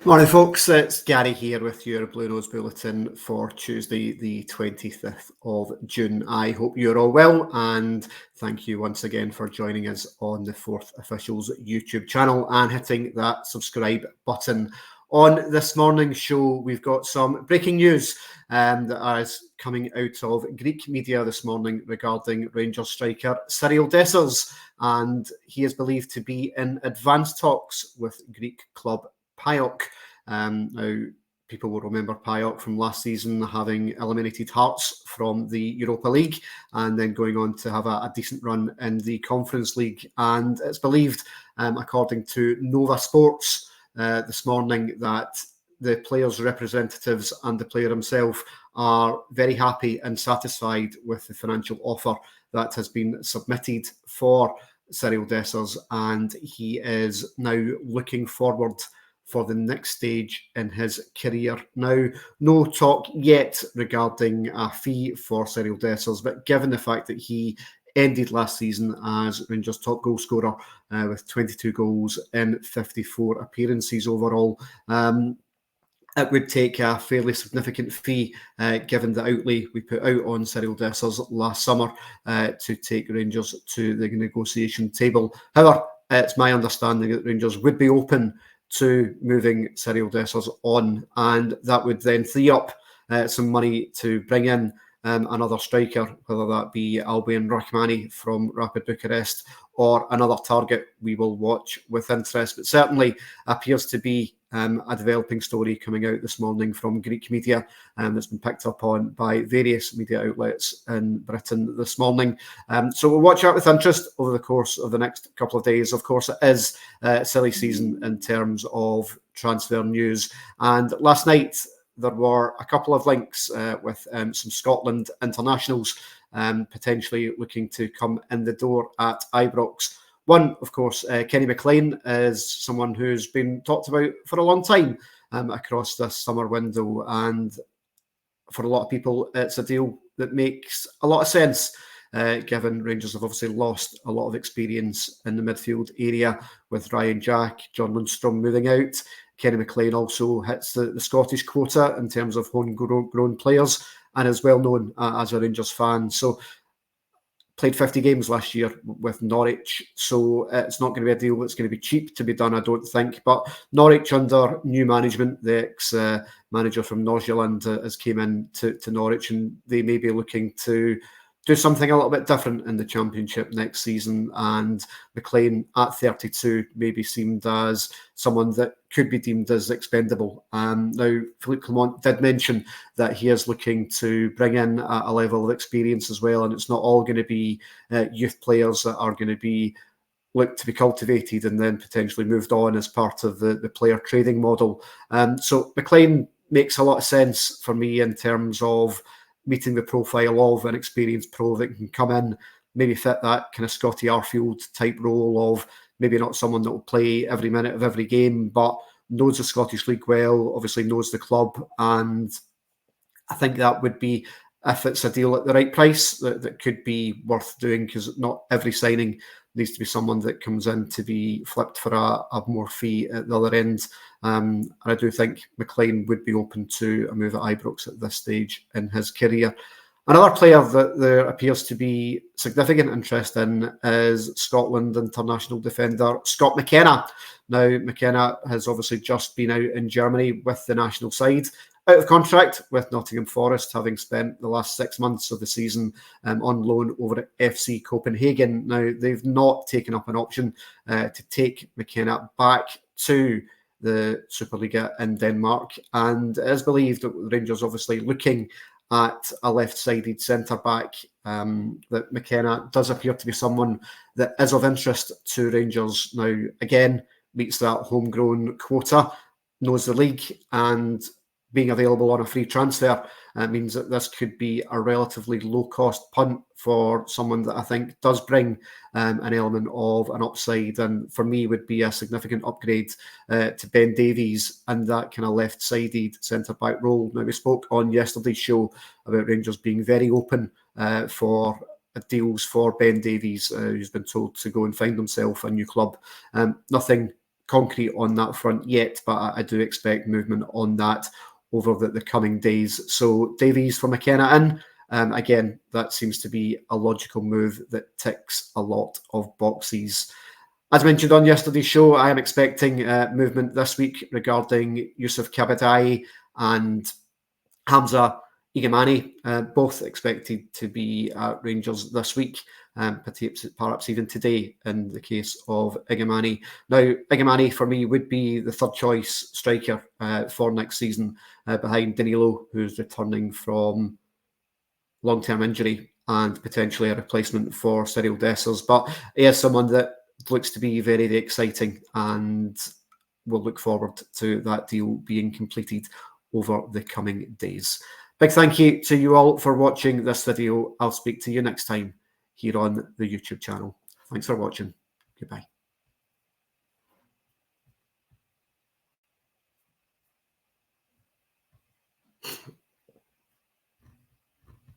Morning, folks. It's Gary here with your Blue Nose Bulletin for Tuesday, the 25th of June. I hope you're all well, and thank you once again for joining us on the Fourth Officials YouTube channel and hitting that subscribe button. On this morning's show, we've got some breaking news that is coming out of Greek media this morning regarding Rangers striker Cyriel Dessers, and he is believed to be in advanced talks with Greek club PAOK. Now, people will remember PAOK from last season having eliminated Hearts from the Europa League and then going on to have a decent run in the Conference League. And it's believed, according to Nova Sports this morning, that the players' representatives and the player himself are very happy and satisfied with the financial offer that has been submitted for Cyriel Dessers, and he is now looking forward for the next stage in his career. Now, no talk yet regarding a fee for Cyriel Dessers, but given the fact that he ended last season as Rangers' top goal scorer with 22 goals in 54 appearances overall, it would take a fairly significant fee, given the outlay we put out on Cyriel Dessers last summer to take Rangers to the negotiation table. However, it's my understanding that Rangers would be open to moving Cyriel Dessers on, and that would then free up some money to bring in another striker, whether that be Albion Rahmani from Rapid Bucharest or another target we will watch with interest. But certainly appears to be a developing story coming out this morning from Greek media that's been picked up on by various media outlets in Britain this morning. So we'll watch out with interest over the course of the next couple of days. Of course, it is silly season in terms of transfer news. And last night, there were a couple of links with some Scotland internationals potentially looking to come in the door at Ibrox. One, of course, Kenny McLean is someone who's been talked about for a long time across this summer window. And for a lot of people, it's a deal that makes a lot of sense, given Rangers have obviously lost a lot of experience in the midfield area with Ryan Jack, John Lundstrom moving out. Kenny McLean also hits the Scottish quota in terms of homegrown players and is well known as a Rangers fan. So played 50 games last year with Norwich, so it's not going to be a deal that's going to be cheap to be done, I don't think. But Norwich under new management, the ex-manager from Nordsjælland has came in to Norwich, and they may be looking to do something a little bit different in the Championship next season. And McLean at 32 maybe seemed as someone that could be deemed as expendable. Now, Philippe Clement did mention that he is looking to bring in a level of experience as well, and it's not all going to be youth players that are going to be looked to be cultivated and then potentially moved on as part of the player trading model. So McLean makes a lot of sense for me in terms of meeting the profile of an experienced pro that can come in, maybe fit that kind of Scotty Arfield type role of maybe not someone that will play every minute of every game, but knows the Scottish League well, obviously knows the club. And I think that would be, if it's a deal at the right price, that could be worth doing, because not every signing needs to be someone that comes in to be flipped for a more fee at the other end. And I do think McLean would be open to a move at Ibrox at this stage in his career. Another player that there appears to be significant interest in is Scotland international defender Scott McKenna. Now, McKenna has obviously just been out in Germany with the national side, out of contract with Nottingham Forest, having spent the last 6 months of the season on loan over at FC Copenhagen. Now, they've not taken up an option to take McKenna back to the Superliga in Denmark, and it is believed that Rangers obviously looking at a left-sided centre-back, that McKenna does appear to be someone that is of interest to Rangers. Now, again, meets that homegrown quota, knows the league, and being available on a free transfer means that this could be a relatively low-cost punt for someone that I think does bring an element of an upside, and for me would be a significant upgrade to Ben Davies and that kind of left-sided centre-back role. Now, we spoke on yesterday's show about Rangers being very open for deals for Ben Davies, who's been told to go and find himself a new club. Nothing concrete on that front yet, but I do expect movement on that over the coming days. So Davies for McKenna in. Again, that seems to be a logical move that ticks a lot of boxes. As mentioned on yesterday's show, I am expecting movement this week regarding Yusuf Kabadai and Hamza Igamani, both expected to be at Rangers this week, perhaps even today in the case of Igamani. Now, Igamani for me would be the third choice striker for next season, behind Danilo, who's returning from long-term injury and potentially a replacement for Cyriel Dessers. But he is someone that looks to be very, very exciting, and we'll look forward to that deal being completed over the coming days. Big thank you to you all for watching this video. I'll speak to you next time here on the YouTube channel. Thanks for watching. Goodbye.